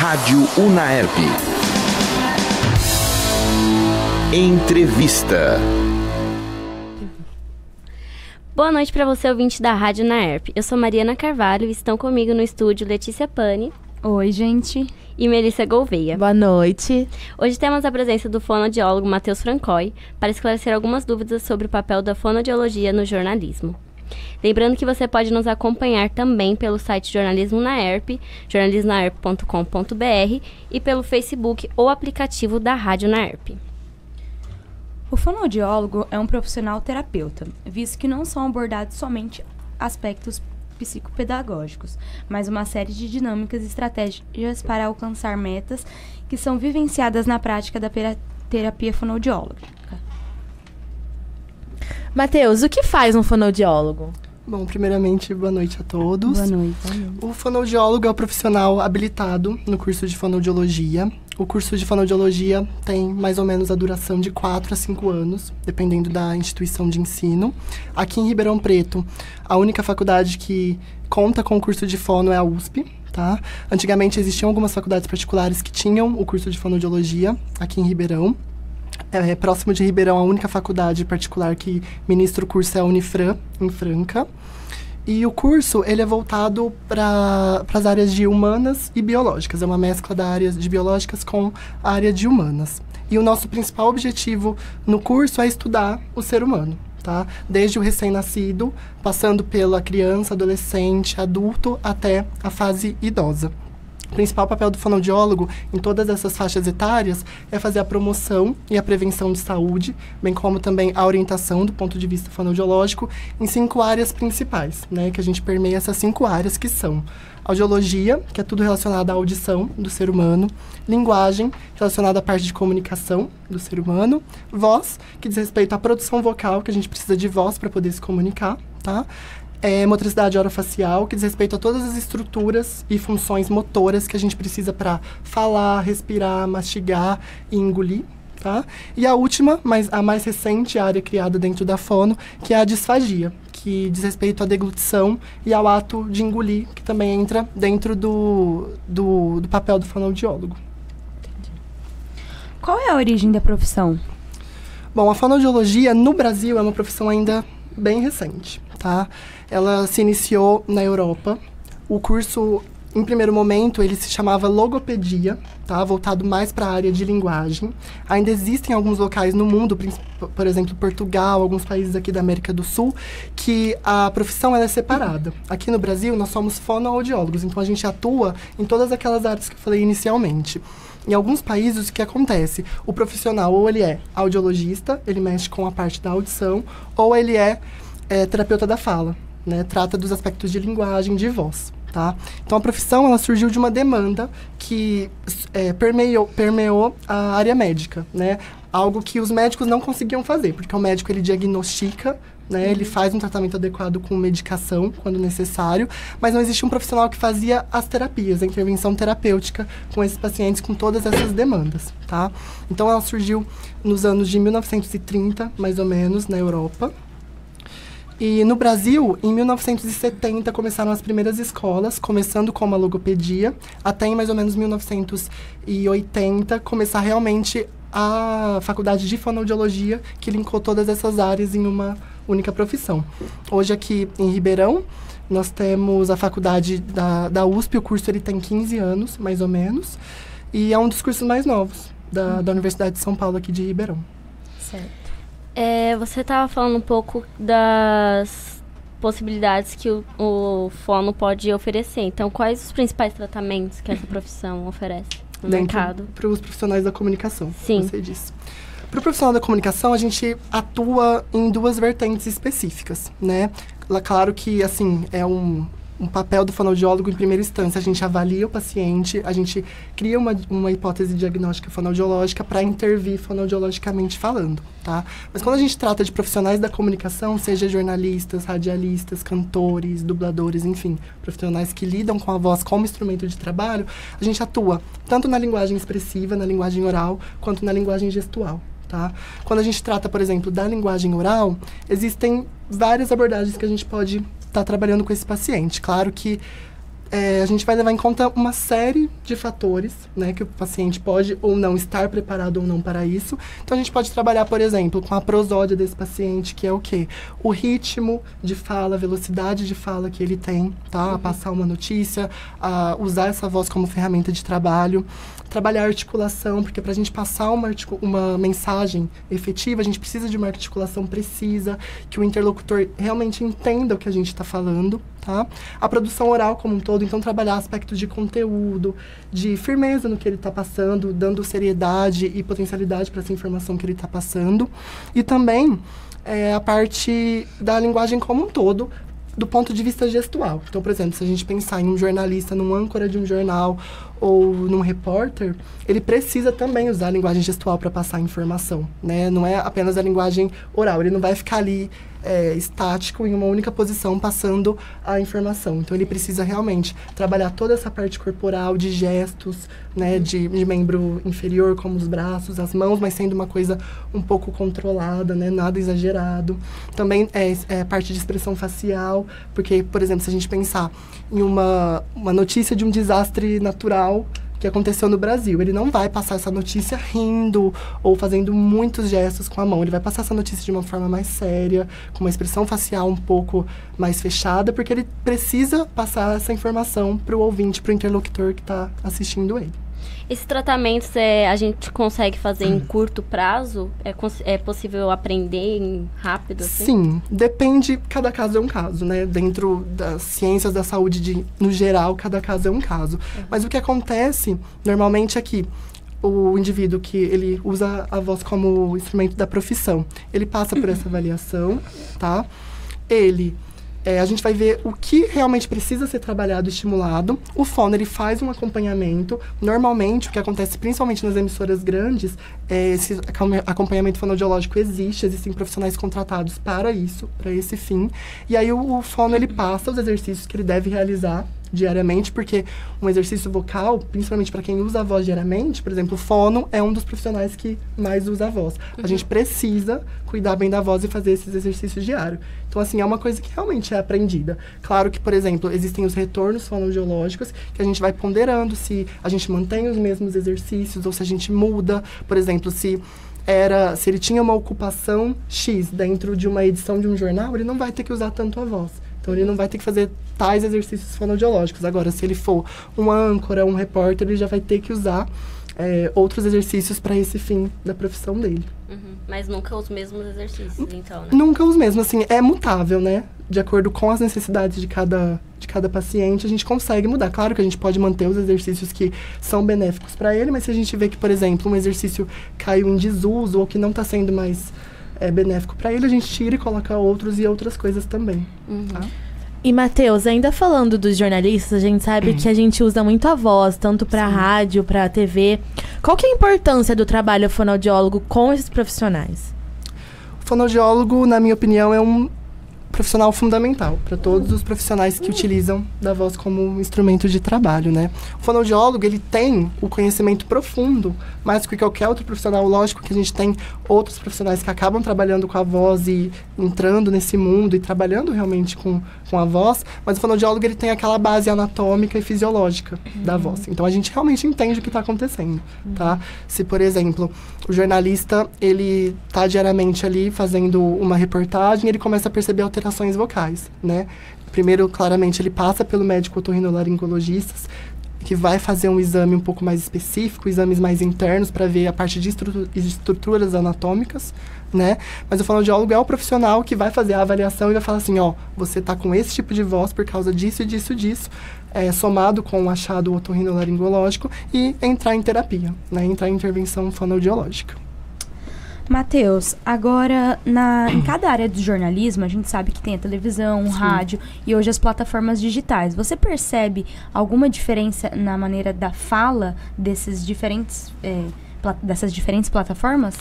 Rádio Unaerp. Entrevista. Boa noite para você, ouvinte da Rádio Unaerp. Eu sou Mariana Carvalho e estão comigo no estúdio Letícia Pani. Oi, gente. E Melissa Gouveia. Boa noite. Hoje temos a presença do fonoaudiólogo Matheus Francoy para esclarecer algumas dúvidas sobre o papel da fonoaudiologia no jornalismo. Lembrando que você pode nos acompanhar também pelo site Jornalismo Unaerp, jornalismonaerp.com.br e pelo Facebook ou aplicativo da Rádio Unaerp. O fonoaudiólogo é um profissional terapeuta, visto que não são abordados somente aspectos psicopedagógicos, mas uma série de dinâmicas e estratégias para alcançar metas que são vivenciadas na prática da terapia fonoaudióloga. Matheus, o que faz um fonoaudiólogo? Bom, primeiramente, boa noite a todos. Boa noite. O fonoaudiólogo é o profissional habilitado no curso de fonoaudiologia. O curso de fonoaudiologia tem mais ou menos a duração de 4 a 5 anos, dependendo da instituição de ensino. Aqui em Ribeirão Preto, a única faculdade que conta com o curso de fono é a USP, tá? Antigamente existiam algumas faculdades particulares que tinham o curso de fonoaudiologia aqui em Ribeirão. Próximo de Ribeirão, a única faculdade particular que ministra o curso é a Unifran, em Franca. E o curso, ele é voltado para as áreas de humanas e biológicas. É uma mescla da área de biológicas com a área de humanas. E o nosso principal objetivo no curso é estudar o ser humano, tá? Desde o recém-nascido, passando pela criança, adolescente, adulto, até a fase idosa. O principal papel do fonoaudiólogo em todas essas faixas etárias é fazer a promoção e a prevenção de saúde, bem como também a orientação do ponto de vista fonoaudiológico em 5 áreas principais, né, que a gente permeia essas 5 áreas que são audiologia, que é tudo relacionado à audição do ser humano, linguagem, relacionada à parte de comunicação do ser humano, voz, que diz respeito à produção vocal, que a gente precisa de voz para poder se comunicar, tá? Motricidade orofacial, que diz respeito a todas as estruturas e funções motoras que a gente precisa para falar, respirar, mastigar e engolir, tá? E a última, a mais recente área criada dentro da fono, que é a disfagia, que diz respeito à deglutição e ao ato de engolir, que também entra dentro do papel do fonoaudiólogo. Qual é a origem da profissão? Bom, a fonoaudiologia no Brasil é uma profissão ainda bem recente, tá? Ela se iniciou na Europa. O curso, em primeiro momento, ele se chamava logopedia, tá? Voltado mais para a área de linguagem. Ainda existem alguns locais no mundo, por exemplo, Portugal, alguns países aqui da América do Sul, que a profissão ela é separada. Aqui no Brasil, nós somos fonoaudiólogos, então a gente atua em todas aquelas áreas que eu falei inicialmente. Em alguns países, o que acontece? O profissional, ou ele é audiologista, ele mexe com a parte da audição, ou ele é terapeuta da fala, né? Trata dos aspectos de linguagem, de voz, tá? Então, a profissão, ela surgiu de uma demanda que permeou a área médica, né? Algo que os médicos não conseguiam fazer, porque o médico, ele diagnostica, né? Ele faz um tratamento adequado com medicação, quando necessário, mas não existia um profissional que fazia as terapias, a intervenção terapêutica com esses pacientes, com todas essas demandas, tá? Então, ela surgiu nos anos de 1930, mais ou menos, na Europa. E no Brasil, em 1970, começaram as primeiras escolas, começando com a logopedia, até em mais ou menos 1980, começar realmente a faculdade de fonoaudiologia, que linkou todas essas áreas em uma única profissão. Hoje, aqui em Ribeirão, nós temos a faculdade da USP, o curso ele tem 15 anos, mais ou menos, e é um dos cursos mais novos da Universidade de São Paulo, aqui de Ribeirão. Certo. Você estava falando um pouco das possibilidades que o fono pode oferecer. Então, quais os principais tratamentos que essa profissão oferece no mercado? Para os profissionais da comunicação, Sim. Você disse. Para o profissional da comunicação, a gente atua em 2 vertentes específicas, né? Claro que, assim, é um papel do fonoaudiólogo em primeira instância. A gente avalia o paciente, a gente cria uma hipótese diagnóstica fonoaudiológica para intervir fonoaudiologicamente falando, tá? Mas quando a gente trata de profissionais da comunicação, seja jornalistas, radialistas, cantores, dubladores, enfim, profissionais que lidam com a voz como instrumento de trabalho, a gente atua tanto na linguagem expressiva, na linguagem oral, quanto na linguagem gestual, tá? Quando a gente trata, por exemplo, da linguagem oral, existem várias abordagens que a gente pode estar trabalhando com esse paciente. Claro que a gente vai levar em conta uma série de fatores, né, que o paciente pode ou não estar preparado ou não para isso. Então, a gente pode trabalhar, por exemplo, com a prosódia desse paciente, que é o quê? O ritmo de fala, a velocidade de fala que ele tem, tá? A passar uma notícia, a usar essa voz como ferramenta de trabalho. Trabalhar a articulação, porque para a gente passar uma mensagem efetiva, a gente precisa de uma articulação precisa, que o interlocutor realmente entenda o que a gente está falando, tá? A produção oral como um todo, então trabalhar aspectos de conteúdo, de firmeza no que ele está passando, dando seriedade e potencialidade para essa informação que ele está passando. E também a parte da linguagem como um todo, do ponto de vista gestual. Então, por exemplo, se a gente pensar em um jornalista, num âncora de um jornal ou num repórter, ele precisa também usar a linguagem gestual para passar a informação, né? Não é apenas a linguagem oral, ele não vai ficar ali estático em uma única posição passando a informação. Então, ele precisa realmente trabalhar toda essa parte corporal, de gestos, né, de membro inferior, como os braços, as mãos, mas sendo uma coisa um pouco controlada, né, nada exagerado. Também parte de expressão facial, porque, por exemplo, se a gente pensar em uma notícia de um desastre natural que aconteceu no Brasil, ele não vai passar essa notícia rindo ou fazendo muitos gestos com a mão. Ele vai passar essa notícia de uma forma mais séria, com uma expressão facial um pouco mais fechada, porque ele precisa passar essa informação para o ouvinte, para o interlocutor que está assistindo ele. Esses tratamentos a gente consegue fazer em curto prazo? É possível aprender rápido? Assim? Sim, depende, cada caso é um caso, né? Dentro das ciências da saúde, no geral, cada caso é um caso. Mas o que acontece, normalmente, é que o indivíduo que ele usa a voz como instrumento da profissão, ele passa por essa avaliação, tá? A gente vai ver o que realmente precisa ser trabalhado e estimulado. O fono, ele faz um acompanhamento. Normalmente, o que acontece, principalmente nas emissoras grandes, esse acompanhamento fonoaudiológico existem profissionais contratados para isso, para esse fim. E aí, o fono, ele passa os exercícios que ele deve realizar diariamente, porque um exercício vocal, principalmente para quem usa a voz diariamente, por exemplo, o fono é um dos profissionais que mais usa a voz. A gente precisa cuidar bem da voz e fazer esses exercícios diários. Então, assim, é uma coisa que realmente é aprendida. Claro que, por exemplo, existem os retornos fonoaudiológicos, que a gente vai ponderando se a gente mantém os mesmos exercícios ou se a gente muda. Por exemplo, se ele tinha uma ocupação X dentro de uma edição de um jornal, ele não vai ter que usar tanto a voz. Então, ele não vai ter que fazer tais exercícios fonoaudiológicos. Agora, se ele for um âncora, um repórter, ele já vai ter que usar outros exercícios para esse fim da profissão dele. Mas nunca os mesmos exercícios, então, né? Nunca os mesmos. Assim, é mutável, né? De acordo com as necessidades de cada paciente, a gente consegue mudar. Claro que a gente pode manter os exercícios que são benéficos para ele, mas se a gente vê que, por exemplo, um exercício caiu em desuso ou que não está sendo mais benéfico para ele, a gente tira e coloca outros e outras coisas também. Tá? E, Matheus, ainda falando dos jornalistas, a gente sabe que a gente usa muito a voz, tanto para rádio, para TV. Qual que é a importância do trabalho fonoaudiólogo com esses profissionais? O fonoaudiólogo, na minha opinião, é um profissional fundamental para todos os profissionais que utilizam da voz como um instrumento de trabalho, né? O fonoaudiólogo, ele tem o conhecimento profundo, mais do que qualquer outro profissional. Lógico que a gente tem outros profissionais que acabam trabalhando com a voz e entrando nesse mundo e trabalhando realmente com a voz, mas o fonoaudiólogo, ele tem aquela base anatômica e fisiológica da voz. Então, a gente realmente entende o que está acontecendo, tá? Se, por exemplo, o jornalista, ele está diariamente ali fazendo uma reportagem, ele começa a perceber alterações vocais, né? Primeiro, claramente, ele passa pelo médico otorrinolaringologista, que vai fazer um exame um pouco mais específico, exames mais internos para ver a parte de estruturas anatômicas, né? Mas o fonoaudiólogo é o profissional que vai fazer a avaliação e vai falar assim, ó, você tá com esse tipo de voz por causa disso, disso, disso, somado com o achado otorrinolaringológico e entrar em terapia, né? Entrar em intervenção fonoaudiológica. Matheus, agora, em cada área do jornalismo, a gente sabe que tem a televisão, o rádio e hoje as plataformas digitais. Você percebe alguma diferença na maneira da fala dessas diferentes plataformas?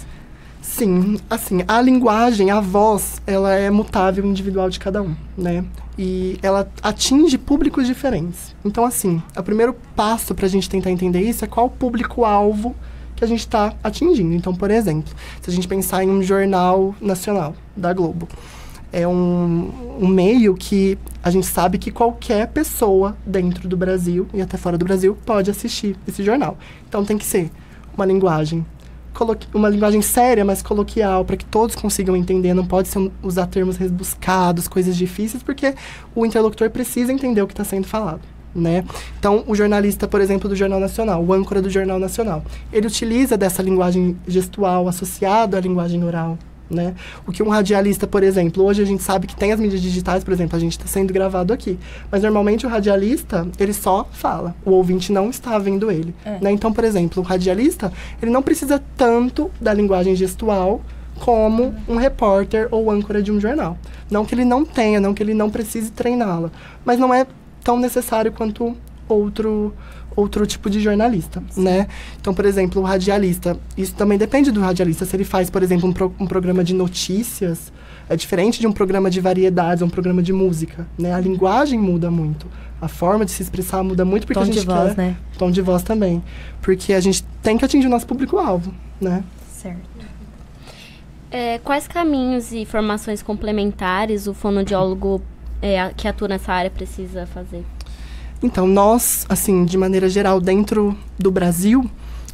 Sim, assim, a linguagem, a voz, ela é mutável, individual de cada um, né? E ela atinge públicos diferentes. Então, assim, o primeiro passo para a gente tentar entender isso é qual o público-alvo que a gente está atingindo. Então, por exemplo, se a gente pensar em um jornal nacional da Globo, é um meio que a gente sabe que qualquer pessoa dentro do Brasil e até fora do Brasil pode assistir esse jornal. Então tem que ser uma linguagem séria, mas coloquial, para que todos consigam entender. Não pode ser usar termos rebuscados, coisas difíceis, porque o interlocutor precisa entender o que está sendo falado, né? Então, o jornalista, por exemplo, do Jornal Nacional, o âncora do Jornal Nacional, ele utiliza dessa linguagem gestual associada à linguagem oral, né? O que um radialista, por exemplo, hoje a gente sabe que tem as mídias digitais, por exemplo, a gente está sendo gravado aqui, mas normalmente o radialista, ele só fala, o ouvinte não está vendo ele, né? Então, por exemplo, o radialista, ele não precisa tanto da linguagem gestual como um repórter ou âncora de um jornal. Não que ele não tenha, não que ele não precise treiná-la, mas não é tão necessário quanto outro tipo de jornalista, né? Então, por exemplo, o radialista, isso também depende do radialista. Se ele faz, por exemplo, um programa de notícias, é diferente de um programa de variedades, um programa de música, né? A linguagem muda muito. A forma de se expressar muda muito porque Tom a gente de voz, quer... né? Tom de voz também. Porque a gente tem que atingir o nosso público-alvo, né? Certo. Quais caminhos e formações complementares o fonoaudiólogo que atua nessa área precisa fazer? Então, nós, assim, de maneira geral, dentro do Brasil,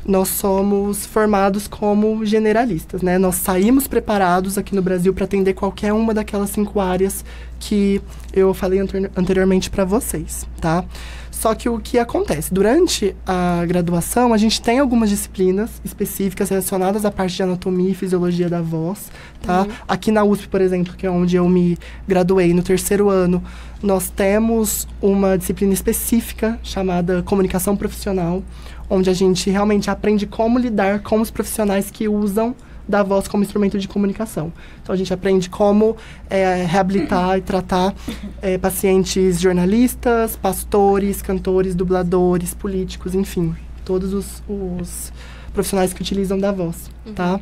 nós somos formados como generalistas, né? Nós saímos preparados aqui no Brasil para atender qualquer uma daquelas 5 áreas que eu falei anteriormente para vocês, tá? Só que o que acontece? Durante a graduação, a gente tem algumas disciplinas específicas relacionadas à parte de anatomia e fisiologia da voz, tá? Aqui na USP, por exemplo, que é onde eu me graduei no 3º ano, nós temos uma disciplina específica chamada comunicação profissional, onde a gente realmente aprende como lidar com os profissionais que usam da voz como instrumento de comunicação. Então, a gente aprende como reabilitar e tratar pacientes jornalistas, pastores, cantores, dubladores, políticos, enfim, todos os profissionais que utilizam da voz, tá?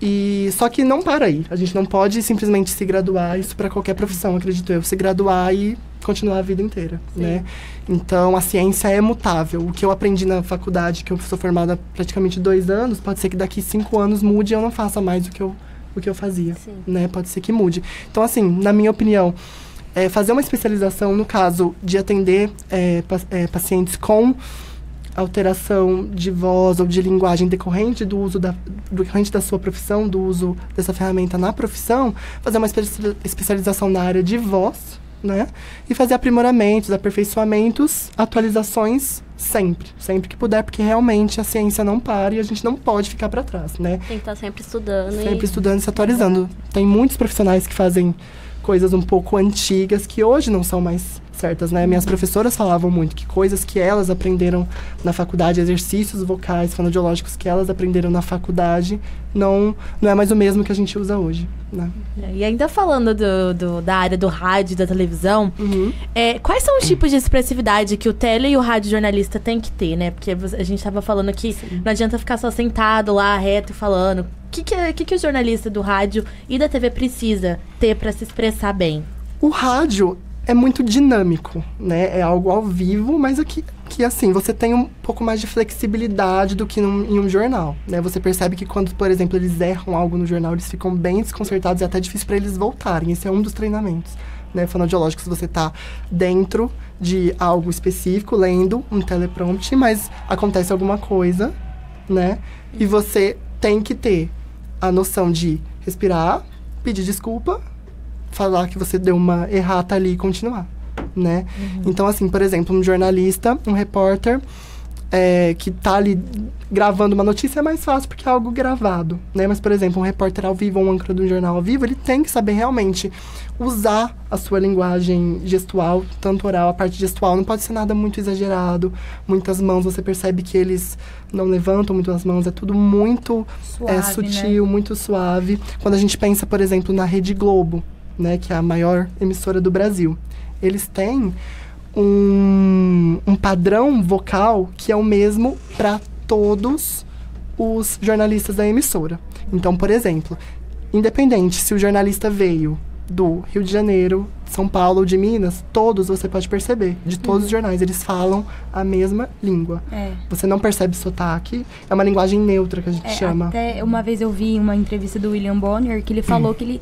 E só que não para aí. A gente não pode simplesmente se graduar, isso para qualquer profissão, acredito eu, se graduar e continuar a vida inteira, né? Então, a ciência é mutável. O que eu aprendi na faculdade, que eu sou formada há praticamente 2 anos, pode ser que daqui 5 anos mude e eu não faça mais o que eu fazia, né? Pode ser que mude. Então, assim, na minha opinião, fazer uma especialização, no caso de atender pacientes com alteração de voz ou de linguagem decorrente do uso decorrente da sua profissão, do uso dessa ferramenta na profissão, fazer uma especialização na área de voz, né? E fazer aprimoramentos, aperfeiçoamentos, atualizações sempre que puder, porque realmente a ciência não para e a gente não pode ficar para trás, né? Tem que estar sempre estudando. Sempre estudando e se atualizando. Tem muitos profissionais que fazem coisas um pouco antigas que hoje não são mais certas, né? Minhas professoras falavam muito que coisas que elas aprenderam na faculdade, exercícios vocais, fonoaudiológicos que elas aprenderam na faculdade, não é mais o mesmo que a gente usa hoje, né? E ainda falando da área do rádio e da televisão, quais são os tipos de expressividade que o tele e o rádio jornalista tem que ter, né? Porque a gente estava falando que não adianta ficar só sentado lá, reto, falando. O que o jornalista do rádio e da TV precisa ter para se expressar bem? O rádio é muito dinâmico, né? É algo ao vivo, mas aqui que assim, você tem um pouco mais de flexibilidade do que em um jornal, né? Você percebe que quando, por exemplo, eles erram algo no jornal, eles ficam bem desconcertados e é até difícil para eles voltarem. Esse é um dos treinamentos, né? Fonoaudiológicos, você tá dentro de algo específico, lendo um teleprompter, mas acontece alguma coisa, né? E você tem que ter a noção de respirar, pedir desculpa, falar que você deu uma errata ali e continuar, né? Então, assim, por exemplo, um jornalista, um repórter que tá ali gravando uma notícia é mais fácil porque é algo gravado, né? Mas, por exemplo, um repórter ao vivo ou um âncora de um jornal ao vivo, ele tem que saber realmente usar a sua linguagem gestual, tanto oral, a parte gestual não pode ser nada muito exagerado, muitas mãos, você percebe que eles não levantam muito as mãos, é tudo muito Suave, sutil, né? Muito suave. Quando a gente pensa, por exemplo, na Rede Globo, né, que é a maior emissora do Brasil, eles têm um padrão vocal que é o mesmo para todos os jornalistas da emissora. Então, por exemplo, independente se o jornalista veio do Rio de Janeiro, São Paulo ou de Minas, todos você pode perceber. De todos os jornais, eles falam a mesma língua. Você não percebe sotaque, é uma linguagem neutra que a gente chama. Até uma vez eu vi uma entrevista do William Bonner que ele falou que ele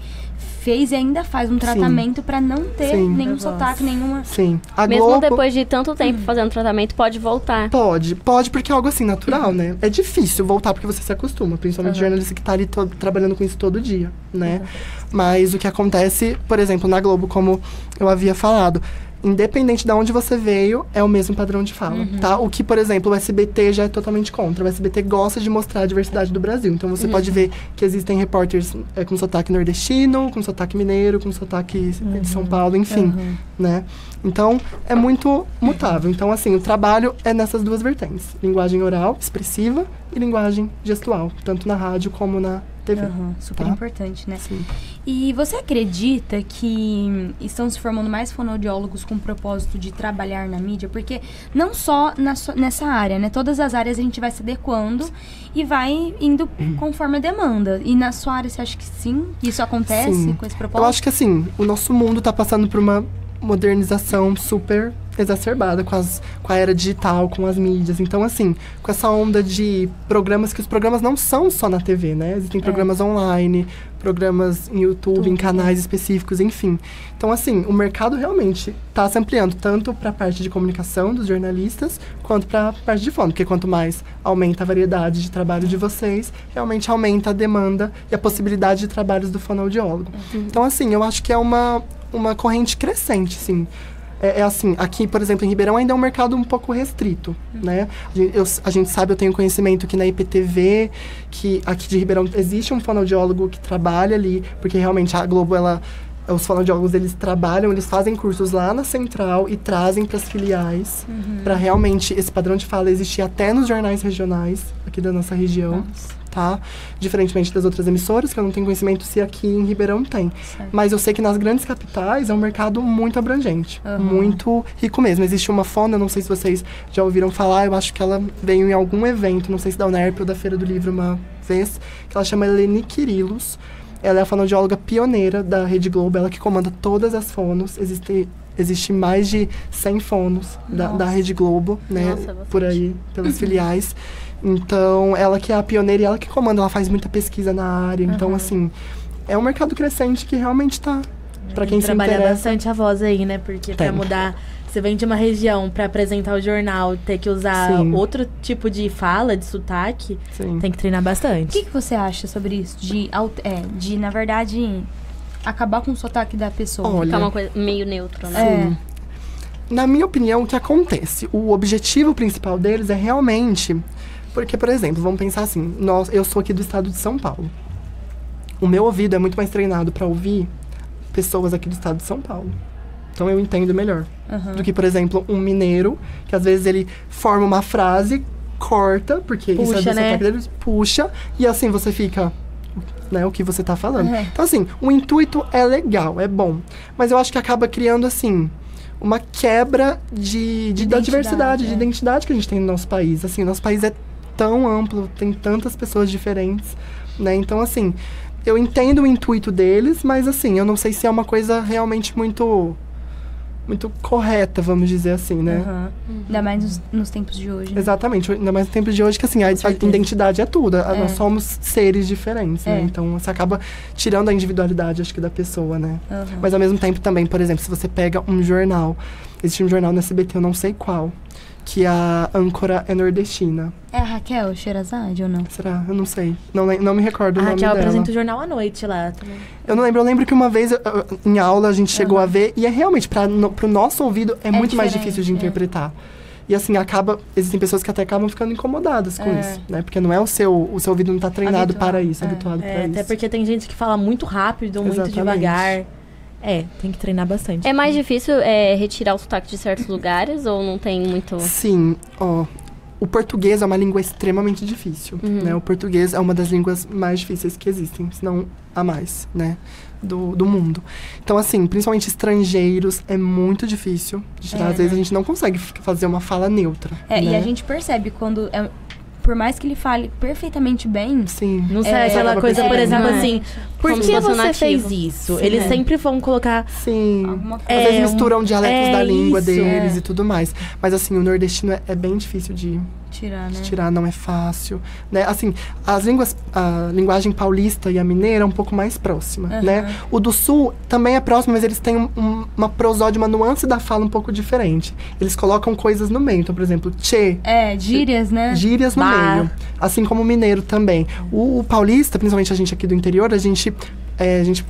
fez e ainda faz um tratamento para não ter nenhum sotaque, nenhuma... Sim. Mesmo Globo, depois de tanto tempo fazendo tratamento, pode voltar. Pode porque é algo assim, natural, né? É difícil voltar porque você se acostuma, principalmente jornalista que tá ali trabalhando com isso todo dia, né? Mas o que acontece, por exemplo, na Globo, como eu havia falado, independente de onde você veio, é o mesmo padrão de fala, tá? O que, por exemplo, o SBT já é totalmente contra. O SBT gosta de mostrar a diversidade do Brasil. Então, você pode ver que existem repórteres com sotaque nordestino, com sotaque mineiro, com sotaque de São Paulo, enfim, né? Então, é muito mutável. Então, assim, o trabalho é nessas duas vertentes. Linguagem oral, expressiva, e linguagem gestual. Tanto na rádio como na TV. Super tá? importante, né? Sim. E você acredita que estão se formando mais fonoaudiólogos com o propósito de trabalhar na mídia? Porque não só nessa área, né? Todas as áreas a gente vai se adequando e vai indo conforme a demanda. E na sua área, você acha que sim? Isso acontece com esse propósito? Eu acho que, assim, o nosso mundo está passando por uma modernização super exacerbada com a era digital, com as mídias. Então, assim, com essa onda de programas, que os programas não são só na TV, né? Existem programas online, programas em YouTube, em canais específicos, enfim. Então, assim, o mercado realmente está se ampliando, tanto para a parte de comunicação dos jornalistas, quanto para a parte de fono. Porque quanto mais aumenta a variedade de trabalho de vocês, realmente aumenta a demanda e a possibilidade de trabalhos do fonoaudiólogo. Então, assim, eu acho que é uma corrente crescente, sim. É assim, aqui, por exemplo, em Ribeirão ainda é um mercado um pouco restrito, né? A gente sabe, eu tenho conhecimento que na IPTV, que aqui de Ribeirão existe um fonoaudiólogo que trabalha ali, porque realmente a Globo, os fonoaudiólogos, eles trabalham, eles fazem cursos lá na central e trazem para as filiais, para realmente esse padrão de fala existir até nos jornais regionais aqui da nossa região. Tá? Diferentemente das outras emissoras, que eu não tenho conhecimento se aqui em Ribeirão tem. Certo. Mas eu sei que nas grandes capitais é um mercado muito abrangente, muito rico mesmo. Existe uma fono, eu não sei se vocês já ouviram falar, eu acho que ela veio em algum evento, não sei se da UNERP ou da Feira do Livro uma vez, que ela chama Eleni Quirilos. Ela é a fonoaudióloga pioneira da Rede Globo, ela que comanda todas as fonos. Existe mais de 100 fonos da Rede Globo, né? Nossa, por aí, pelas filiais. Então, ela que é a pioneira e ela que comanda, ela faz muita pesquisa na área. Então, assim, é um mercado crescente que realmente tá, pra quem se trabalhar interessa. bastante a voz aí, né? Porque pra mudar, você vem de uma região pra apresentar o jornal, ter que usar outro tipo de fala, de sotaque, tem que treinar bastante. O que você acha sobre isso? De na verdade, acabar com o sotaque da pessoa? Olha, Ficar uma coisa meio neutra, né? Na minha opinião, o que acontece? O objetivo principal deles é realmente... Porque, por exemplo, vamos pensar assim, eu sou aqui do estado de São Paulo. O meu ouvido é muito mais treinado para ouvir pessoas aqui do estado de São Paulo. Então eu entendo melhor. Do que, por exemplo, um mineiro, que às vezes ele forma uma frase, corta, porque isso é do sotaque dele, puxa, e assim você fica... Né, o que você tá falando. Então, assim, o intuito é legal, é bom. Mas eu acho que acaba criando, assim... uma quebra da diversidade, de identidade que a gente tem no nosso país. Assim, nosso país é tão amplo, tem tantas pessoas diferentes, né? Então, assim, eu entendo o intuito deles, mas, assim, eu não sei se é uma coisa realmente muito correta, vamos dizer assim, né? Ainda mais nos tempos de hoje, né? Exatamente, ainda mais nos tempos de hoje, que assim, a identidade é tudo. Nós somos seres diferentes, né? Então, você acaba tirando a individualidade, acho que, da pessoa, né? Mas, ao mesmo tempo, também, por exemplo, se você pega um jornal, existe um jornal no SBT, eu não sei qual, que a âncora é nordestina. É a Raquel Sherazade ou não? Será? Eu não sei. Não me recordo o nome dela. A Raquel apresenta o jornal à noite lá também. Eu não lembro. Eu lembro que uma vez, em aula, a gente chegou a ver. E é realmente, pro nosso ouvido, é muito mais difícil de interpretar. E assim, existem pessoas que até acabam ficando incomodadas com isso, né? Porque não é o seu ouvido não tá treinado para isso, habituado para isso. Até porque tem gente que fala muito rápido, muito devagar. Tem que treinar bastante. É mais difícil retirar o sotaque de certos lugares ou não tem muito... Sim, o português é uma língua extremamente difícil, né? O português é uma das línguas mais difíceis que existem, se não a mais, né? Do mundo. Então, assim, principalmente estrangeiros, é muito difícil de tirar. Às vezes a gente não consegue fazer uma fala neutra. E a gente percebe quando por mais que ele fale perfeitamente bem, Sim. Não sei, aquela coisa, por exemplo, assim, por Como que se fosse um você fez nativo. isso? Sim, Eles sempre vão colocar... Sim. alguma coisa. Às vezes misturam dialetos da língua isso, deles e tudo mais. Mas assim, o nordestino é bem difícil de Tirar, né? tirar, não é fácil, né? Assim, a linguagem paulista e a mineira é um pouco mais próxima, né? O do sul também é próximo, mas eles têm uma prosódia, uma nuance da fala um pouco diferente. Eles colocam coisas no meio. Então, por exemplo, tchê, Gírias, né? gírias no Bah. meio. Assim como o mineiro também. O paulista, principalmente a gente aqui do interior, a gente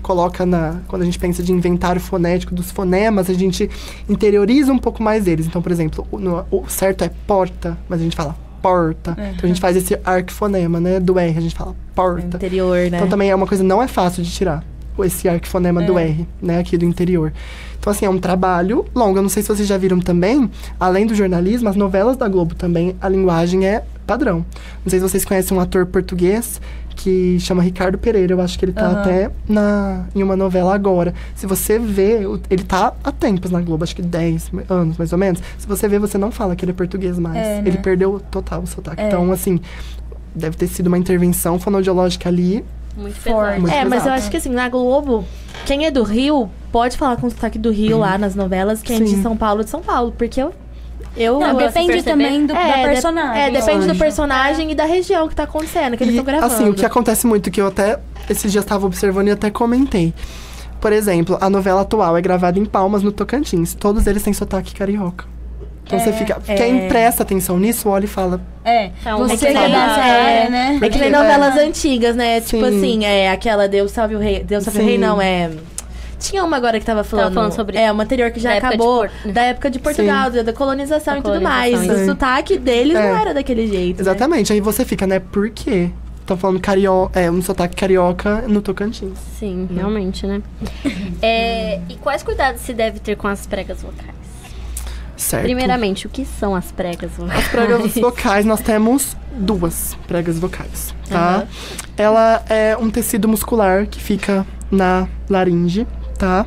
coloca quando a gente pensa de inventário fonético dos fonemas, a gente interioriza um pouco mais eles. Então, por exemplo, o certo é porta, mas a gente fala porta. Então a gente faz esse arquifonema, né? Do R, a gente fala porta. Interior, né? Então também é uma coisa, não é fácil de tirar esse arquifonema do R, né? Aqui do interior. Então, assim, é um trabalho longo. Eu não sei se vocês já viram também, além do jornalismo, as novelas da Globo também, a linguagem é padrão. Não sei se vocês conhecem um ator português que chama Ricardo Pereira. Eu acho que ele tá até em uma novela agora. Se você vê, ele tá há tempos na Globo, acho que 10 anos, mais ou menos. Se você vê, você não fala que ele é português mais. É, né? Ele perdeu total o sotaque. Então, assim, deve ter sido uma intervenção fonoaudiológica ali. Muito Forte. pesado. Muito mas pesado. eu acho que assim, na Globo, quem é do Rio pode falar com o sotaque do Rio lá nas novelas, quem é de Sim. São Paulo, de São Paulo. Porque eu Não, gosto de depende perceber. também da personagem. depende do eu personagem e da região que tá acontecendo, que eles estão gravando. Assim, o que acontece muito, que eu até esses dias estava observando e até comentei. Por exemplo, a novela atual é gravada em Palmas, no Tocantins. Todos eles têm sotaque carioca. Então você fica... Quem presta atenção nisso, olha e fala... Então, Você é que é dessa área, né? É que nem Porque, novelas antigas, né? Tipo Sim. assim, aquela Deus Salve o Rei. Deus Salve o Sim. Rei, não, Tinha uma agora que tava falando sobre- uma anterior que já da época de acabou. Por- Da época de Portugal, da colonização Da e tudo mais. colonização, O isso. sotaque deles não era daquele jeito. né? Exatamente. Aí você fica, né? Por quê? Estão falando um sotaque carioca no Tocantins. Sim, realmente, né? E quais cuidados se deve ter com as pregas vocais? Certo. Primeiramente, o que são as pregas vocais? As pregas vocais, nós temos 2 pregas vocais, tá? Ela é um tecido muscular que fica na laringe, tá?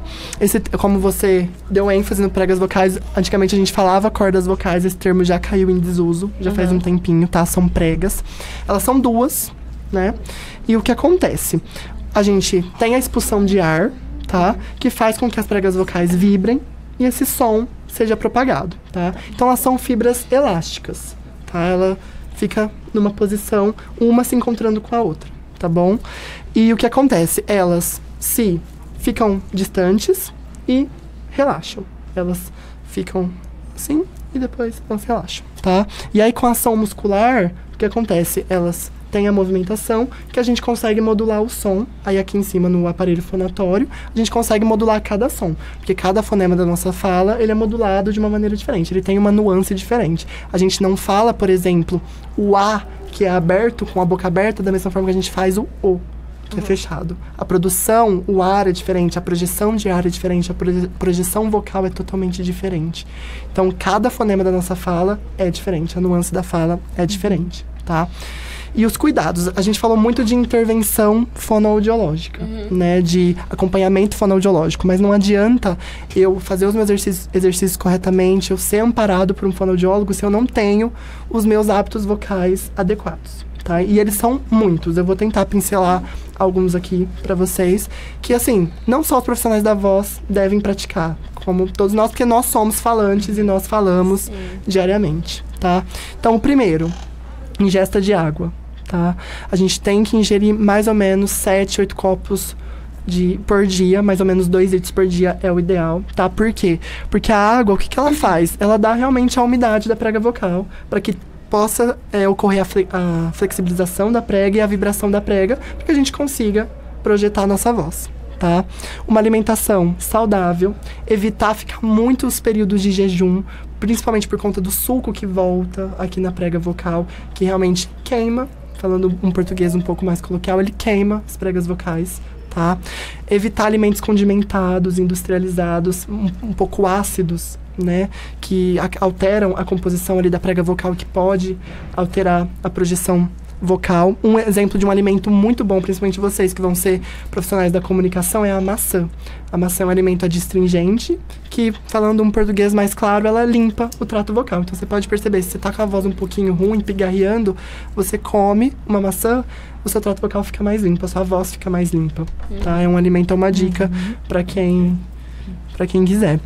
Como você deu ênfase no pregas vocais, antigamente a gente falava cordas vocais, esse termo já caiu em desuso, já faz um tempinho, tá? São pregas. Elas são 2, né? E o que acontece? A gente tem a expulsão de ar, tá? Que faz com que as pregas vocais vibrem e esse som seja propagado, tá? Então elas são fibras elásticas, tá? Ela fica numa posição, uma se encontrando com a outra, tá bom? E o que acontece? Elas ficam distantes e relaxam. Elas ficam assim e depois elas relaxam, tá? E aí com a ação muscular, o que acontece? Elas têm a movimentação que a gente consegue modular o som. Aí aqui em cima no aparelho fonatório, a gente consegue modular cada som. Porque cada fonema da nossa fala, ele é modulado de uma maneira diferente. Ele tem uma nuance diferente. A gente não fala, por exemplo, o A, que é aberto, com a boca aberta, da mesma forma que a gente faz o O, que é fechado. A produção, o ar é diferente, a projeção de ar é diferente, a projeção vocal é totalmente diferente. Então, cada fonema da nossa fala é diferente, a nuance da fala é diferente, tá? E os cuidados, a gente falou muito de intervenção fonoaudiológica, né, de acompanhamento fonoaudiológico, mas não adianta eu fazer os meus exercícios corretamente, eu ser amparado por um fonoaudiólogo se eu não tenho os meus hábitos vocais adequados, tá? E eles são muitos, eu vou tentar pincelar alguns aqui pra vocês, que assim, não só os profissionais da voz devem praticar, como todos nós, porque nós somos falantes e nós falamos diariamente, tá? Então, o primeiro, ingesta de água. Tá? A gente tem que ingerir mais ou menos 7, 8 copos por dia, mais ou menos 2 litros por dia é o ideal, tá? Por quê? Porque a água, o que ela faz? Ela dá realmente a umidade da prega vocal, para que possa ocorrer a flexibilização da prega e a vibração da prega, para que a gente consiga projetar a nossa voz, tá? Uma alimentação saudável, evitar ficar muitos períodos de jejum, principalmente por conta do suco que volta aqui na prega vocal, que realmente queima. Falando um português um pouco mais coloquial, ele queima as pregas vocais, tá? Evitar alimentos condimentados, industrializados, um pouco ácidos, né? Que alteram a composição ali da prega vocal, que pode alterar a projeção vocal. Um exemplo de um alimento muito bom, principalmente vocês que vão ser profissionais da comunicação, é a maçã. A maçã é um alimento adstringente que, falando um português mais claro, ela limpa o trato vocal. Então você pode perceber, se você tá com a voz um pouquinho ruim, pigarreando, você come uma maçã, o seu trato vocal fica mais limpo, a sua voz fica mais limpa, tá? É um alimento, é uma dica para quem quiser.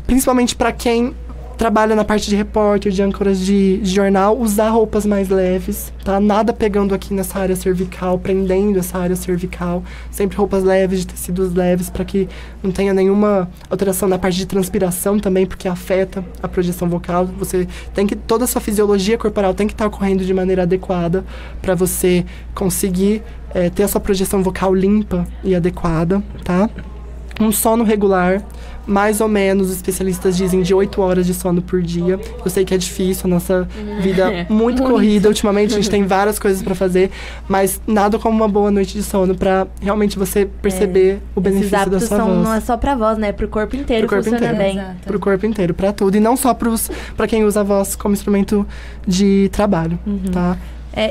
Principalmente para quem trabalha na parte de repórter, de âncoras de jornal, usar roupas mais leves, tá? Nada pegando aqui nessa área cervical, prendendo essa área cervical. Sempre roupas leves, de tecidos leves, para que não tenha nenhuma alteração na parte de transpiração também, porque afeta a projeção vocal. Você tem que, toda a sua fisiologia corporal tem que estar ocorrendo de maneira adequada para você conseguir ter a sua projeção vocal limpa e adequada, tá? Um sono regular, mais ou menos, os especialistas dizem de 8 horas de sono por dia. Eu sei que é difícil, a nossa vida muito corrida. Ultimamente a gente tem várias coisas pra fazer, mas nada como uma boa noite de sono pra realmente você perceber o benefício da sua voz. Não é só pra voz, né? Pro corpo inteiro funciona bem. Pro corpo inteiro, pra tudo. E não só pra quem usa a voz como instrumento de trabalho, tá?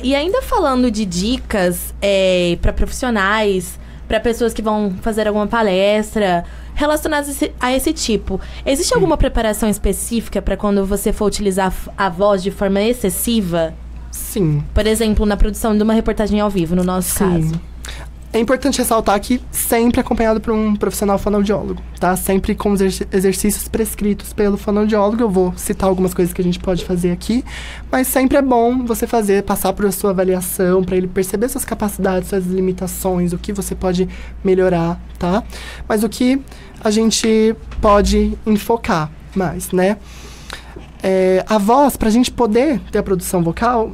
E ainda falando de dicas pra profissionais, para pessoas que vão fazer alguma palestra relacionadas a esse tipo, existe alguma preparação específica para quando você for utilizar a voz de forma excessiva? Sim. Por exemplo, na produção de uma reportagem ao vivo, no nosso caso. É importante ressaltar que sempre acompanhado por um profissional fonoaudiólogo, tá? Sempre com os exercícios prescritos pelo fonoaudiólogo. Eu vou citar algumas coisas que a gente pode fazer aqui, mas sempre é bom você passar por a sua avaliação, para ele perceber suas capacidades, suas limitações, o que você pode melhorar, tá? Mas o que a gente pode enfocar mais, né? A voz, pra gente poder ter a produção vocal,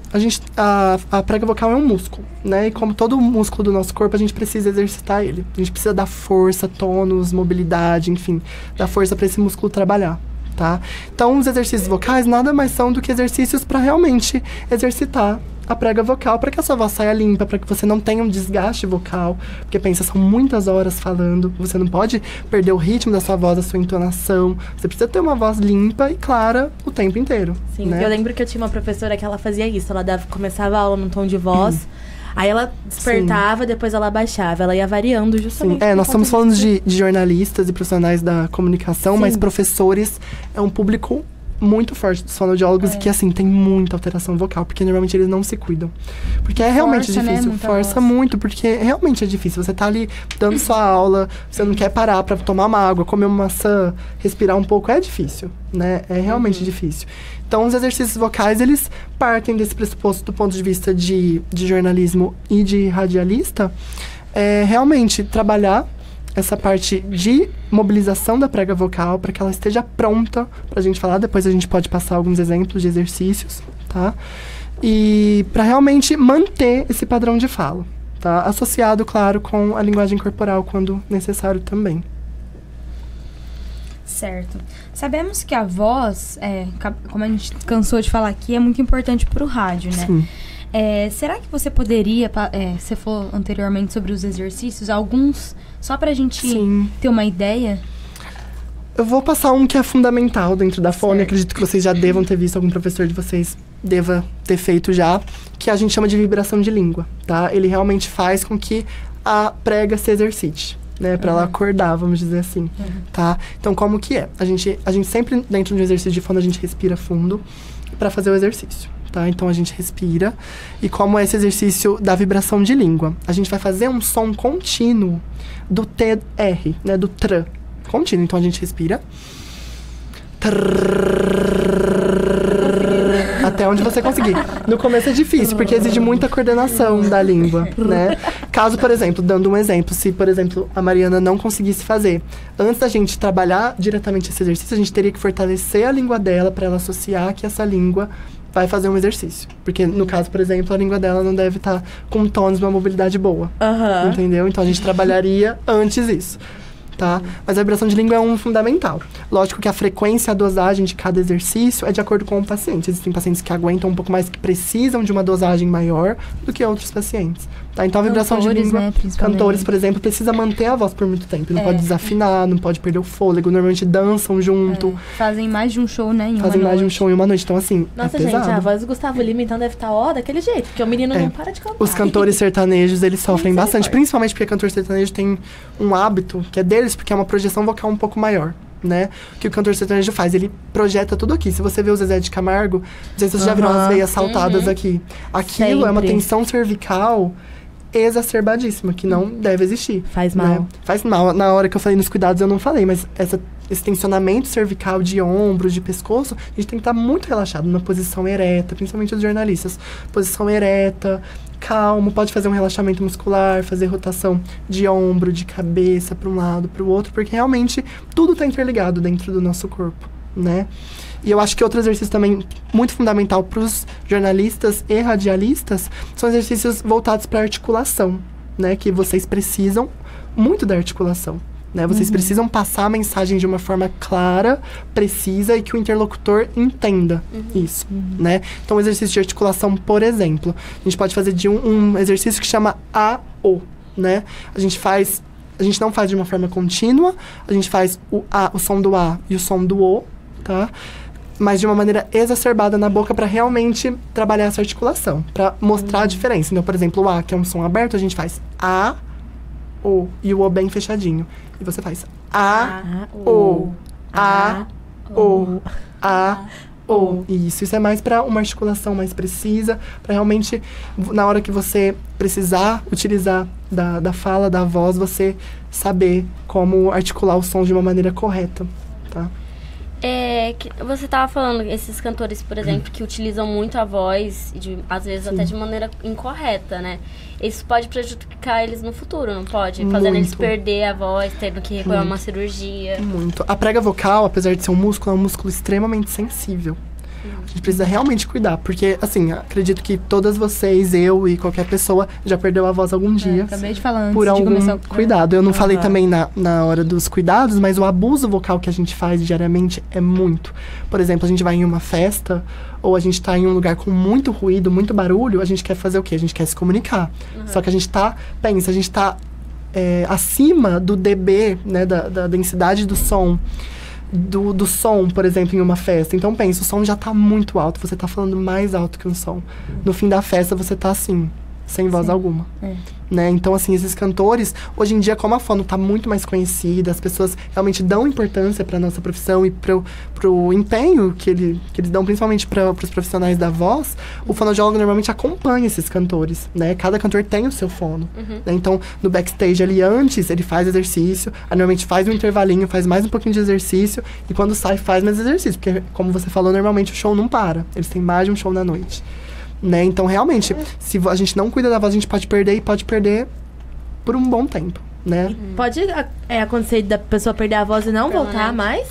a prega vocal é um músculo, né? E como todo músculo do nosso corpo, a gente precisa exercitar ele. A gente precisa dar força, tônus, mobilidade, enfim, dar força para esse músculo trabalhar, tá? Então, os exercícios vocais nada mais são do que exercícios para realmente exercitar a prega vocal, para que a sua voz saia limpa, para que você não tenha um desgaste vocal, porque pensa, são muitas horas falando, você não pode perder o ritmo da sua voz, a sua entonação, você precisa ter uma voz limpa e clara o tempo inteiro. Sim, né? Eu lembro que eu tinha uma professora que ela fazia isso, ela começava a aula num tom de voz, aí ela despertava, depois ela baixava, ela ia variando justamente. Sim. Nós estamos falando de jornalistas e profissionais da comunicação, mas professores é um público muito forte dos fonoaudiólogos que, assim, tem muita alteração vocal, porque normalmente eles não se cuidam. Porque é realmente difícil, força muito, porque realmente é difícil. Você tá ali dando sua aula, você não quer parar pra tomar uma água, comer uma maçã, respirar um pouco, é difícil, né? É realmente difícil. Então, os exercícios vocais, eles partem desse pressuposto do ponto de vista de jornalismo e de radialista, realmente trabalhar essa parte de mobilização da prega vocal para que ela esteja pronta pra gente falar. Depois a gente pode passar alguns exemplos de exercícios, tá? E para realmente manter esse padrão de fala, tá? Associado, claro, com a linguagem corporal quando necessário também. Certo. Sabemos que a voz, como a gente cansou de falar aqui, é muito importante pro rádio, né? Sim. Será que você poderia, você falou anteriormente sobre os exercícios, alguns, só pra gente ter uma ideia? Eu vou passar um que é fundamental dentro da fone, acredito que vocês já devam ter visto, algum professor de vocês deva ter feito já, que a gente chama de vibração de língua, tá? Ele realmente faz com que a prega se exercite, né? Pra ela acordar, vamos dizer assim, tá? Então, como que é? A gente sempre, dentro de um exercício de fone, a gente respira fundo pra fazer o exercício. Tá? Então, a gente respira. E como é esse exercício da vibração de língua? A gente vai fazer um som contínuo do TR, né? Do tr. Contínuo. Então, a gente respira. Até onde você conseguir. No começo é difícil, porque exige muita coordenação da língua, né? Caso, por exemplo, dando um exemplo, se, por exemplo, a Mariana não conseguisse fazer, antes da gente trabalhar diretamente esse exercício, a gente teria que fortalecer a língua dela para ela associar que essa língua vai fazer um exercício. Porque, no caso, por exemplo, a língua dela não deve estar com tônus, uma mobilidade boa. Entendeu? Então, a gente trabalharia antes isso. tá? Mas a vibração de língua é um fundamental. Lógico que a frequência e a dosagem de cada exercício é de acordo com o paciente. Existem pacientes que aguentam um pouco mais, que precisam de uma dosagem maior do que outros pacientes. Tá? Então a vibração Cantores, de língua, né, principalmente. cantores, por exemplo, precisa manter a voz por muito tempo. Não pode desafinar, não pode perder o fôlego. Normalmente dançam junto. Fazem mais de um show, né? Fazem mais de um show em uma noite. Então, assim, Nossa, é gente, pesado. a voz do Gustavo Lima, então, deve estar daquele jeito. Porque o menino não para de cantar. Os cantores sertanejos, eles sofrem bastante. Misericórdia. Principalmente porque cantor sertanejo tem um hábito que é deles, porque é uma projeção vocal um pouco maior, né? O que o cantor sertanejo faz? Ele projeta tudo aqui. Se você vê o Zezé de Camargo, não sei se vocês já viram as veias saltadas aqui. Aquilo é uma Sempre. tensão cervical exacerbadíssima, que não deve existir. Faz né? mal. Faz mal. Na hora que eu falei nos cuidados, eu não falei, mas esse tensionamento cervical de ombros, de pescoço, a gente tem que estar muito relaxado, numa posição ereta, principalmente os jornalistas. Posição ereta, calmo, pode fazer um relaxamento muscular, fazer rotação de ombro, de cabeça para um lado, para o outro, porque realmente tudo está interligado dentro do nosso corpo, né? E eu acho que outro exercício também muito fundamental para os jornalistas e radialistas são exercícios voltados para articulação, né? Que vocês precisam muito da articulação, né? Vocês precisam passar a mensagem de uma forma clara, precisa e que o interlocutor entenda isso, né? Então, o exercício de articulação, por exemplo, a gente pode fazer de um exercício que chama A-O, né? A gente não faz de uma forma contínua, a gente faz o som do A e o som do O, tá? Mas de uma maneira exacerbada na boca para realmente trabalhar essa articulação, para mostrar a diferença. Então, por exemplo, o A, que é um som aberto, a gente faz A, O, e o O bem fechadinho. E você faz A, O, A, O, A, O. Isso é mais para uma articulação mais precisa, para realmente, na hora que você precisar utilizar da fala, da voz, você saber como articular o som de uma maneira correta, tá? Você estava falando, esses cantores, por exemplo, que utilizam muito a voz, às vezes até de maneira incorreta, né? Isso pode prejudicar eles no futuro, não pode? Fazendo eles perder a voz, tendo que recorrer a uma cirurgia. Muito. A prega vocal, apesar de ser um músculo extremamente sensível. A gente precisa realmente cuidar, porque, assim, acredito que todas vocês, eu e qualquer pessoa, já perdeu a voz algum dia. Acabei de falar antes Por de algum começar o cuidado. Eu não falei também na hora dos cuidados, mas o abuso vocal que a gente faz diariamente é muito. Por exemplo, a gente vai em uma festa, ou a gente tá em um lugar com muito ruído, muito barulho, a gente quer fazer o quê? A gente quer se comunicar. Só que a gente tá acima do dB, né, da densidade do som. Do som, por exemplo, em uma festa. Então, pensa, o som já tá muito alto, você tá falando mais alto que um som. No fim da festa, você tá assim, sem voz alguma. Né? Então, assim, esses cantores, hoje em dia, como a fono tá muito mais conhecida, as pessoas realmente dão importância pra nossa profissão e pro empenho que eles dão, principalmente pros profissionais da voz, o fonoaudiólogo normalmente acompanha esses cantores, né? Cada cantor tem o seu fono. Né? Então, no backstage ali, antes, ele faz exercício, aí, normalmente faz um intervalinho, faz mais um pouquinho de exercício, e quando sai, faz mais exercício, porque, como você falou, normalmente o show não para. Eles têm mais de um show na noite. Né? Então, realmente, se a gente não cuida da voz, a gente pode perder, e pode perder por um bom tempo, né? Pode acontecer da pessoa perder a voz e não voltar mais?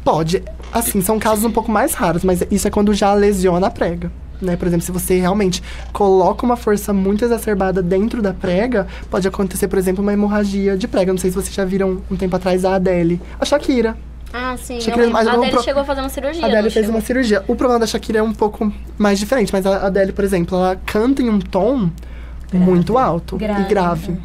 Pode. Assim, são casos um pouco mais raros, mas isso é quando já lesiona a prega. Né? Por exemplo, se você realmente coloca uma força muito exacerbada dentro da prega, pode acontecer, por exemplo, uma hemorragia de prega. Não sei se vocês já viram um tempo atrás a Adele. A Shakira. Ah, sim. Shakira, A Adele chegou a fazer uma cirurgia. A Adele fez uma cirurgia. O problema da Shakira é um pouco mais diferente, mas a Adele, por exemplo, ela canta em um tom muito alto e grave.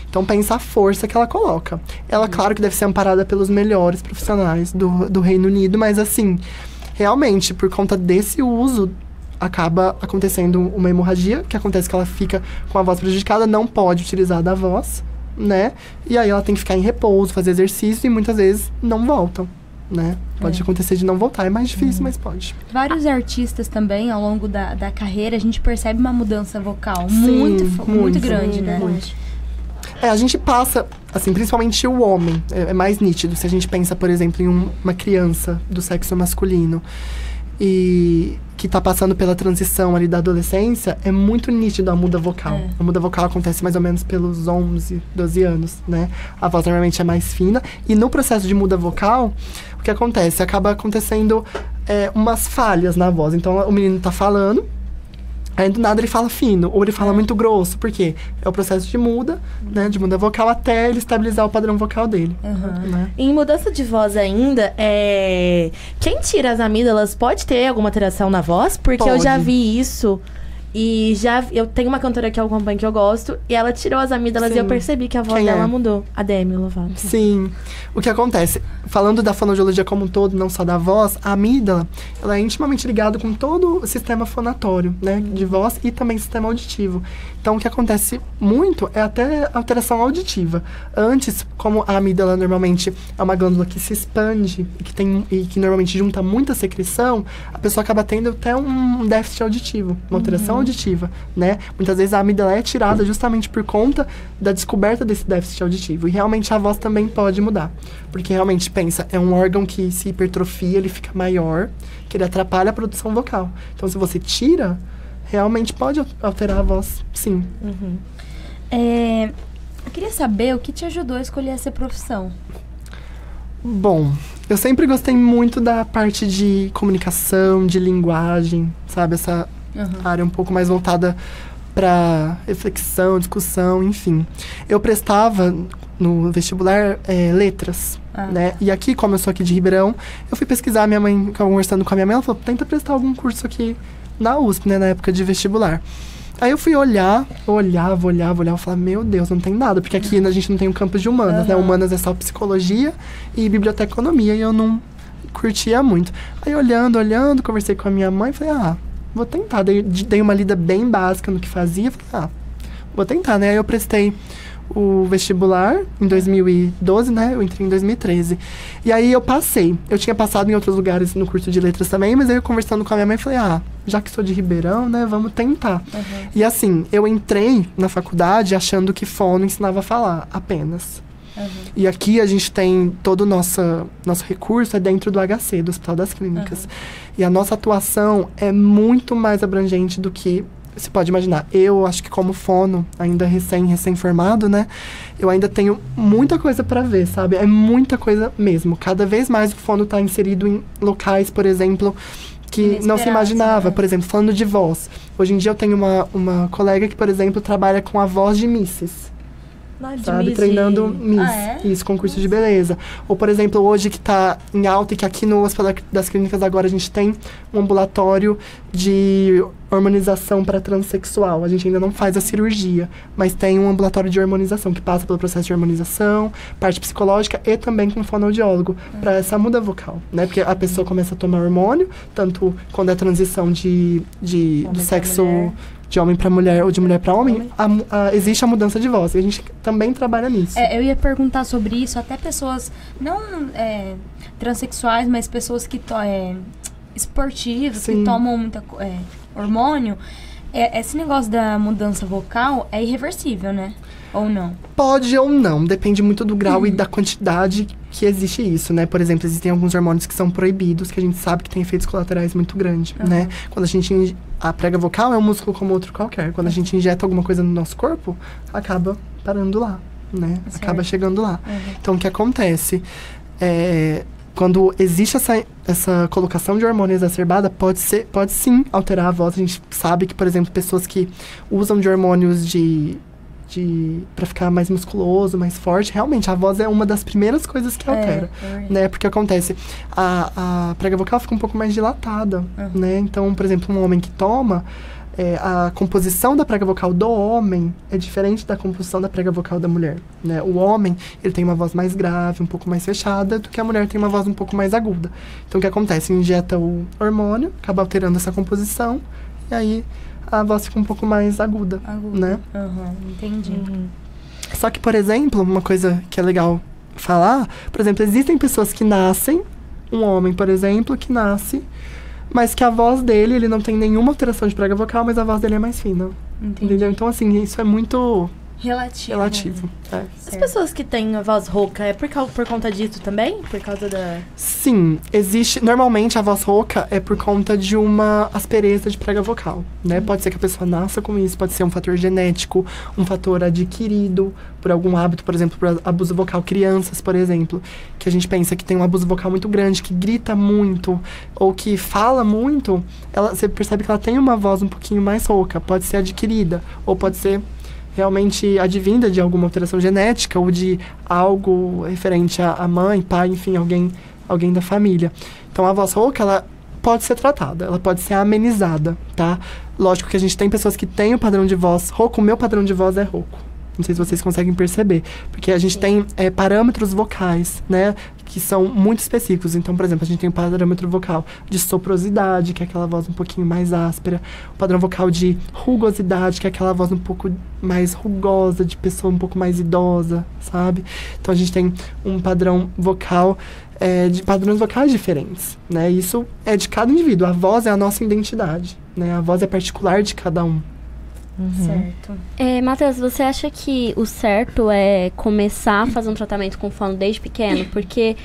Então, pensa a força que ela coloca. Ela, claro que deve ser amparada pelos melhores profissionais do Reino Unido, mas, assim, realmente, por conta desse uso, acaba acontecendo uma hemorragia, que acontece que ela fica com a voz prejudicada, não pode utilizar da voz, né? E aí ela tem que ficar em repouso, fazer exercício e muitas vezes não voltam, né? Pode acontecer de não voltar, é mais difícil, mas pode. Vários artistas também, ao longo da carreira, a gente percebe uma mudança vocal Sim, muito grande, né? Muito. A gente passa, assim, principalmente o homem, é mais nítido. Se a gente pensa, por exemplo, em uma criança do sexo masculino e que tá passando pela transição ali da adolescência, é muito nítido a muda vocal. A muda vocal acontece mais ou menos pelos 11, 12 anos, né? A voz normalmente é mais fina. E no processo de muda vocal, o que acontece? Acaba acontecendo umas falhas na voz. Então, o menino tá falando, Aí do nada ele fala fino, ou ele fala muito grosso. Por quê? É o processo de muda, né? De muda vocal até ele estabilizar o padrão vocal dele. Né? Em mudança de voz ainda, quem tira as amígdalas pode ter alguma alteração na voz? Porque eu já Pode. vi isso. E eu tenho uma cantora que eu acompanho que eu gosto. E ela tirou as amígdalas Sim. e eu percebi que a voz Quem dela é? mudou. A Demi Lovato. Sim. O que acontece? Falando da fonoaudiologia como um todo, não só da voz, a amígdala, ela é intimamente ligada com todo o sistema fonatório, né? De voz e também sistema auditivo. Então, o que acontece muito é até alteração auditiva. Antes, como a amígdala normalmente é uma glândula que se expande e que normalmente junta muita secreção, a pessoa acaba tendo até um déficit auditivo, uma alteração auditiva, né? Muitas vezes a amígdala é tirada justamente por conta da descoberta desse déficit auditivo. E realmente a voz também pode mudar. Porque realmente, pensa, é um órgão que se hipertrofia, ele fica maior, que ele atrapalha a produção vocal. Então, se você tira, realmente pode alterar a voz, sim. Eu queria saber o que te ajudou a escolher essa profissão. Bom, eu sempre gostei muito da parte de comunicação, de linguagem, sabe? Essa área um pouco mais voltada para reflexão, discussão, enfim. Eu prestava no vestibular letras, né? E aqui, como eu sou aqui de Ribeirão, eu fui pesquisar, minha mãe, conversando com a minha mãe, ela falou, tenta prestar algum curso aqui na USP, né? Na época de vestibular. Aí eu fui olhava, eu falava, meu Deus, não tem nada, porque aqui a gente não tem um campus de humanas, né? Humanas é só psicologia e biblioteconomia, e eu não curtia muito. Aí olhando, conversei com a minha mãe, falei, vou tentar. Dei uma lida bem básica no que fazia, falei, vou tentar, né? Aí eu prestei o vestibular em 2012, né? Eu entrei em 2013. E aí eu passei. Eu tinha passado em outros lugares no curso de letras também, mas aí eu conversando com a minha mãe, falei, já que sou de Ribeirão, né? Vamos tentar. E assim, eu entrei na faculdade achando que fono ensinava a falar apenas. E aqui a gente tem todo o nosso recurso é dentro do HC, do Hospital das Clínicas. E a nossa atuação é muito mais abrangente do que você pode imaginar. Eu acho que como fono, ainda recém-formado, né? Eu ainda tenho muita coisa para ver, sabe? É muita coisa mesmo. Cada vez mais o fono tá inserido em locais, por exemplo, que não se imaginava. Por exemplo, falando de voz. Hoje em dia eu tenho uma colega que, por exemplo, trabalha com a voz de misses. Sabe, treinando Miss, isso, concurso de beleza. Ou, por exemplo, hoje que tá em alta e que aqui no Hospital das Clínicas agora a gente tem um ambulatório de hormonização para transexual. A gente ainda não faz a cirurgia, mas tem um ambulatório de hormonização que passa pelo processo de hormonização, parte psicológica e também com fonoaudiólogo, para essa muda vocal, né? Porque a pessoa começa a tomar hormônio, tanto quando é transição do sexo de homem para mulher ou de mulher para homem, existe a mudança de voz. E a gente também trabalha nisso. Eu ia perguntar sobre isso, até pessoas, não transexuais, mas pessoas que esportivas, que tomam muita hormônio. Esse negócio da mudança vocal é irreversível, né? Ou não? Pode ou não, depende muito do grau e da quantidade que existe isso, né? Por exemplo, existem alguns hormônios que são proibidos, que a gente sabe que tem efeitos colaterais muito grandes, né? Quando a gente... A prega vocal é um músculo como outro qualquer. Quando a gente injeta alguma coisa no nosso corpo, acaba parando lá, né? Certo. Acaba chegando lá. Então, o que acontece? Quando existe essa colocação de hormônio exacerbada, pode sim alterar a voz. A gente sabe que, por exemplo, pessoas que usam de hormônios para ficar mais musculoso, mais forte, realmente a voz é uma das primeiras coisas que altera, né? Porque acontece, a prega vocal fica um pouco mais dilatada, né? Então, por exemplo, um homem que toma, a composição da prega vocal do homem é diferente da composição da prega vocal da mulher, né? O homem, ele tem uma voz mais grave, um pouco mais fechada, do que a mulher tem uma voz um pouco mais aguda. Então, o que acontece? Injeta o hormônio, acaba alterando essa composição, e aí a voz fica um pouco mais aguda. Né? Entendi. Só que, por exemplo, uma coisa que é legal falar, por exemplo, existem pessoas que nascem, um homem, por exemplo, que nasce, mas que a voz dele, ele não tem nenhuma alteração de prega vocal, mas a voz dele é mais fina. Entendeu? Então, assim, isso é muito relativo. É. As pessoas que têm a voz rouca, é por conta disso também? Por causa da... Sim, existe... Normalmente, a voz rouca é por conta de uma aspereza de prega vocal, né? Pode ser que a pessoa nasça com isso, pode ser um fator genético, um fator adquirido por algum hábito, por exemplo, por abuso vocal. Crianças, por exemplo, que a gente pensa que tem um abuso vocal muito grande, que grita muito, ou que fala muito, você percebe que ela tem uma voz um pouquinho mais rouca. Pode ser adquirida, ou pode ser realmente advinda de alguma alteração genética ou de algo referente à mãe, pai, enfim, alguém da família. Então, a voz rouca, ela pode ser tratada, ela pode ser amenizada, tá? Lógico que a gente tem pessoas que têm o padrão de voz rouco, o meu padrão de voz é rouco. Não sei se vocês conseguem perceber. Porque a gente tem parâmetros vocais, né? Que são muito específicos. Então, por exemplo, a gente tem o parâmetro vocal de soprosidade, que é aquela voz um pouquinho mais áspera. O padrão vocal de rugosidade, que é aquela voz um pouco mais rugosa, de pessoa um pouco mais idosa, sabe? Então, a gente tem um padrão vocal de padrões vocais diferentes, né? Isso é de cada indivíduo. A voz é a nossa identidade, né? A voz é particular de cada um. Certo. Matheus, você acha que o certo é começar a fazer um tratamento com fono desde pequeno? Porque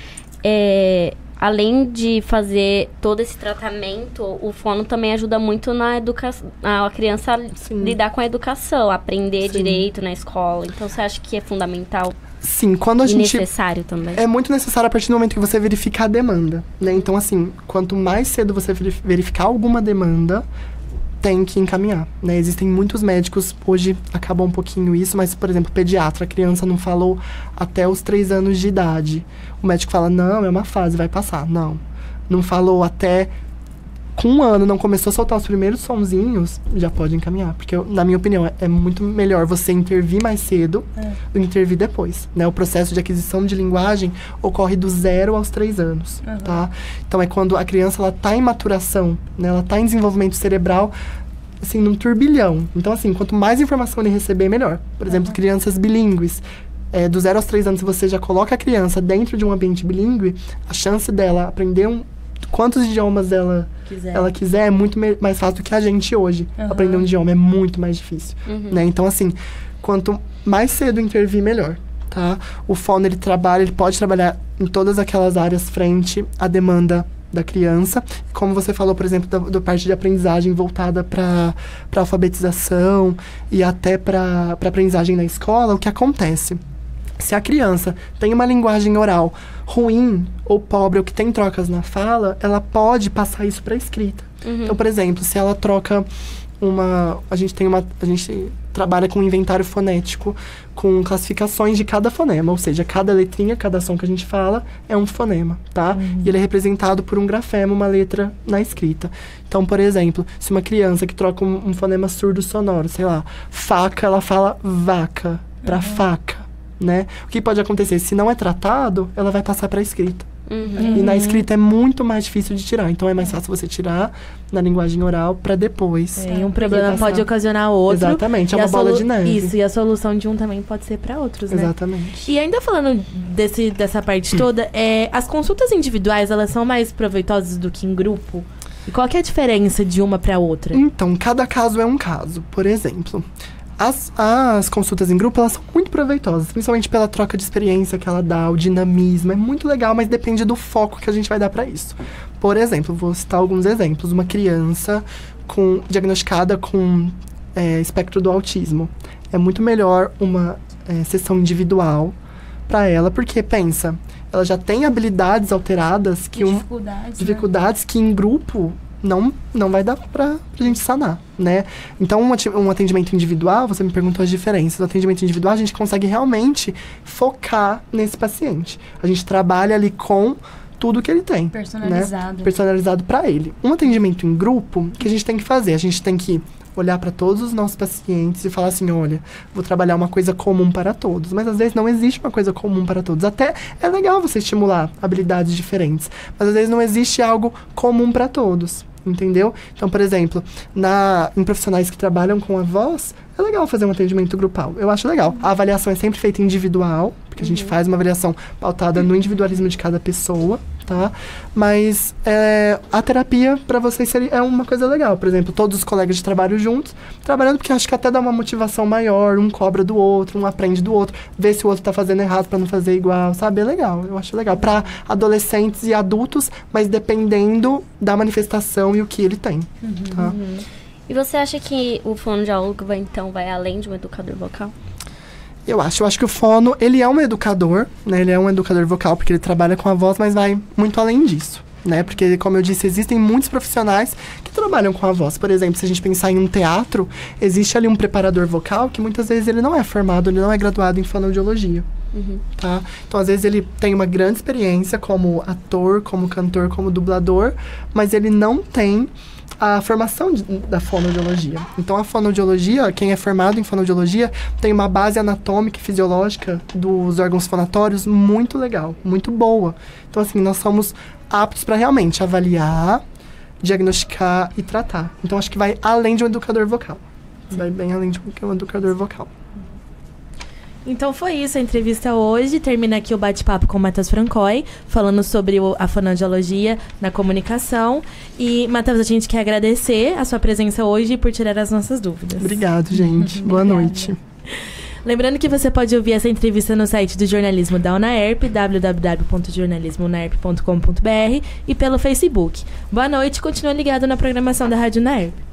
além de fazer todo esse tratamento, o fono também ajuda muito na educação, a criança lidar com a educação, aprender direito na escola. Então, você acha que é fundamental? Sim, quando a gente... necessário também. É muito necessário a partir do momento que você verificar a demanda, né? Então, assim, quanto mais cedo você verificar alguma demanda, tem que encaminhar, né? Existem muitos médicos, hoje acabou um pouquinho isso, mas, por exemplo, pediatra, a criança não falou até os 3 anos de idade. O médico fala, não, é uma fase, vai passar. Não falou até... Com 1 ano, não começou a soltar os primeiros sonzinhos, já pode encaminhar. Porque, na minha opinião, é muito melhor você intervir mais cedo do que intervir depois, né? O processo de aquisição de linguagem ocorre do 0 aos 3 anos, tá? Então, é quando a criança, ela tá em maturação, né? Ela tá em desenvolvimento cerebral, assim, num turbilhão. Então, assim, quanto mais informação ele receber, melhor. Por exemplo, crianças bilíngues. Do 0 aos 3 anos, se você já coloca a criança dentro de um ambiente bilíngue, a chance dela aprender quantos idiomas ela quiser é muito mais fácil do que a gente hoje. Aprender um idioma é muito mais difícil, né? Então, assim, quanto mais cedo intervir, melhor, tá? O fono, ele pode trabalhar em todas aquelas áreas frente à demanda da criança. Como você falou, por exemplo, da parte de aprendizagem voltada para alfabetização e até para aprendizagem na escola, o que acontece? Se a criança tem uma linguagem oral ruim ou pobre ou que tem trocas na fala, ela pode passar isso para a escrita. Então, por exemplo, se ela troca a gente trabalha com um inventário fonético com classificações de cada fonema, ou seja, cada letrinha, cada som que a gente fala é um fonema, tá? E ele é representado por um grafema, uma letra na escrita. Então, por exemplo, se uma criança que troca um fonema surdo sonoro, sei lá, faca, ela fala vaca para faca. Né? O que pode acontecer? Se não é tratado, ela vai passar para a escrita. E na escrita é muito mais difícil de tirar. Então, é mais fácil você tirar na linguagem oral para depois. E um problema pode ocasionar outro. Exatamente, é uma bola de neve. Isso, e a solução de um também pode ser para outros, né? Exatamente. E ainda falando dessa parte toda, as consultas individuais, elas são mais proveitosas do que em grupo? E qual que é a diferença de uma para outra? Então, cada caso é um caso. Por exemplo... As consultas em grupo, elas são muito proveitosas, principalmente pela troca de experiência que ela dá, o dinamismo. É muito legal, mas depende do foco que a gente vai dar para isso. Por exemplo, vou citar alguns exemplos. Uma criança diagnosticada com espectro do autismo. É muito melhor uma sessão individual para ela, porque, pensa, ela já tem habilidades alteradas, que dificuldades que em grupo... Não vai dar pra gente sanar, né? Então, um atendimento individual, você me perguntou as diferenças. No atendimento individual, a gente consegue realmente focar nesse paciente. A gente trabalha ali com tudo que ele tem. Personalizado. Né? Personalizado para ele. Um atendimento em grupo, o que a gente tem que fazer? A gente tem que olhar para todos os nossos pacientes e falar assim, olha, vou trabalhar uma coisa comum para todos. Mas às vezes não existe uma coisa comum para todos. Até é legal você estimular habilidades diferentes, mas às vezes não existe algo comum para todos. Entendeu? Então, por exemplo, em profissionais que trabalham com a voz, é legal fazer um atendimento grupal. Eu acho legal. A avaliação é sempre feita individual, porque a gente faz uma avaliação pautada no individualismo de cada pessoa, tá? Mas a terapia, pra vocês, é uma coisa legal. Por exemplo, todos os colegas de trabalho juntos, trabalhando, porque acho que até dá uma motivação maior, um cobra do outro, um aprende do outro, vê se o outro tá fazendo errado pra não fazer igual, sabe? É legal, eu acho legal. Pra adolescentes e adultos, mas dependendo da manifestação e o que ele tem, tá? E você acha que o fonoaudiólogo vai além de um educador vocal? Eu acho que o fono, ele é um educador, né? Ele é um educador vocal, porque ele trabalha com a voz, mas vai muito além disso, né? Porque, como eu disse, existem muitos profissionais que trabalham com a voz. Por exemplo, se a gente pensar em um teatro, existe ali um preparador vocal que muitas vezes ele não é formado, ele não é graduado em fonoaudiologia. Tá? Então, às vezes, ele tem uma grande experiência como ator, como cantor, como dublador, mas ele não tem a formação da fonoaudiologia. Então, a fonoaudiologia, quem é formado em fonoaudiologia, tem uma base anatômica e fisiológica dos órgãos fonatórios muito legal, muito boa. Então, assim, nós somos aptos para realmente avaliar, diagnosticar e tratar. Então, acho que vai além de um educador vocal. Vai bem além de um educador vocal. Então foi isso a entrevista hoje. Termina aqui o bate-papo com o Matheus Francoy, falando sobre a fonoaudiologia na comunicação. E, Matheus, a gente quer agradecer a sua presença hoje e por tirar as nossas dúvidas. Obrigado, gente. Boa noite. Lembrando que você pode ouvir essa entrevista no site do Jornalismo da UNAERP, www.jornalismounaerp.com.br, e pelo Facebook. Boa noite, continua ligado na programação da Rádio UNAERP.